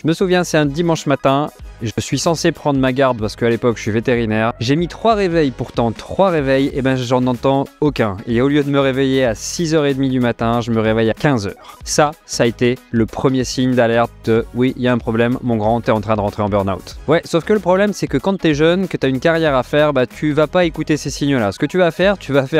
Je me souviens, c'est un dimanche matin. Je suis censé prendre ma garde parce qu'à l'époque je suis vétérinaire. J'ai mis 3 réveils, pourtant 3 réveils, et ben j'en entends aucun. Et au lieu de me réveiller à 6h30 du matin, je me réveille à 15h. Ça a été le premier signe d'alerte de oui, il y a un problème, mon grand, t'es en train de rentrer en burn-out. Ouais, sauf que le problème c'est que quand t'es jeune, que t'as une carrière à faire, bah tu vas pas écouter ces signaux-là. Ce que tu vas faire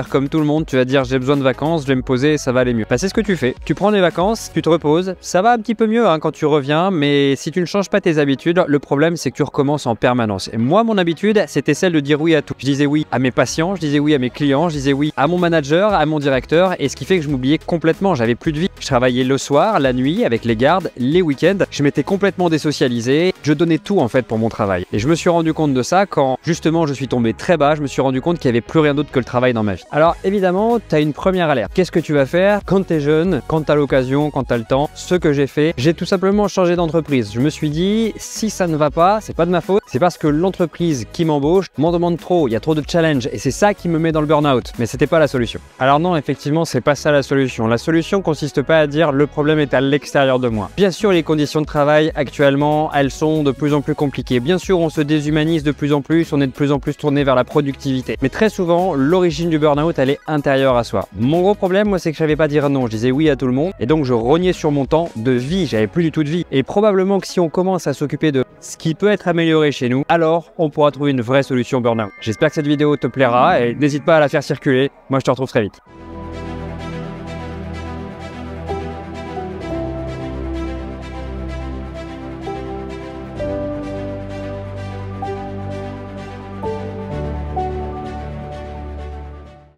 comme tout le monde, tu vas dire j'ai besoin de vacances, je vais me poser, ça va aller mieux. Bah c'est ce que tu fais. Tu prends des vacances, tu te reposes, ça va un petit peu mieux hein, quand tu reviens, mais si tu ne changes pas tes habitudes, le problème c'est que tu recommences en permanence. Et moi, mon habitude, c'était celle de dire oui à tout. Je disais oui à mes patients, je disais oui à mes clients, je disais oui à mon manager, à mon directeur, et ce qui fait que je m'oubliais complètement, j'avais plus de vie. Je travaillais le soir, la nuit, avec les gardes, les week-ends, je m'étais complètement désocialisé, je donnais tout en fait pour mon travail. Et je me suis rendu compte de ça quand justement je suis tombé très bas, je me suis rendu compte qu'il n'y avait plus rien d'autre que le travail dans ma vie. Alors évidemment, tu as une première alerte. Qu'est-ce que tu vas faire quand tu es jeune, quand tu as l'occasion, quand tu as le temps? Ce que j'ai fait, j'ai tout simplement changé d'entreprise. Je me suis dit, si ça ne va pas, c'est pas de ma faute, c'est parce que l'entreprise qui m'embauche m'en demande trop, il y a trop de challenge et c'est ça qui me met dans le burn-out. Mais c'était pas la solution. Alors non, effectivement, c'est pas ça la solution. La solution consiste pas à dire le problème est à l'extérieur de moi. Bien sûr, les conditions de travail actuellement, elles sont de plus en plus compliquées. Bien sûr, on se déshumanise de plus en plus, on est de plus en plus tourné vers la productivité. Mais très souvent, l'origine du burn-out, elle est intérieure à soi. Mon gros problème, moi, c'est que je savais pas dire non. Je disais oui à tout le monde et donc je rognais sur mon temps de vie. J'avais plus du tout de vie. Et probablement que si on commence à s'occuper de ce qui peut être amélioré chez nous, alors on pourra trouver une vraie solution burn-out. J'espère que cette vidéo te plaira et n'hésite pas à la faire circuler. Moi, je te retrouve très vite.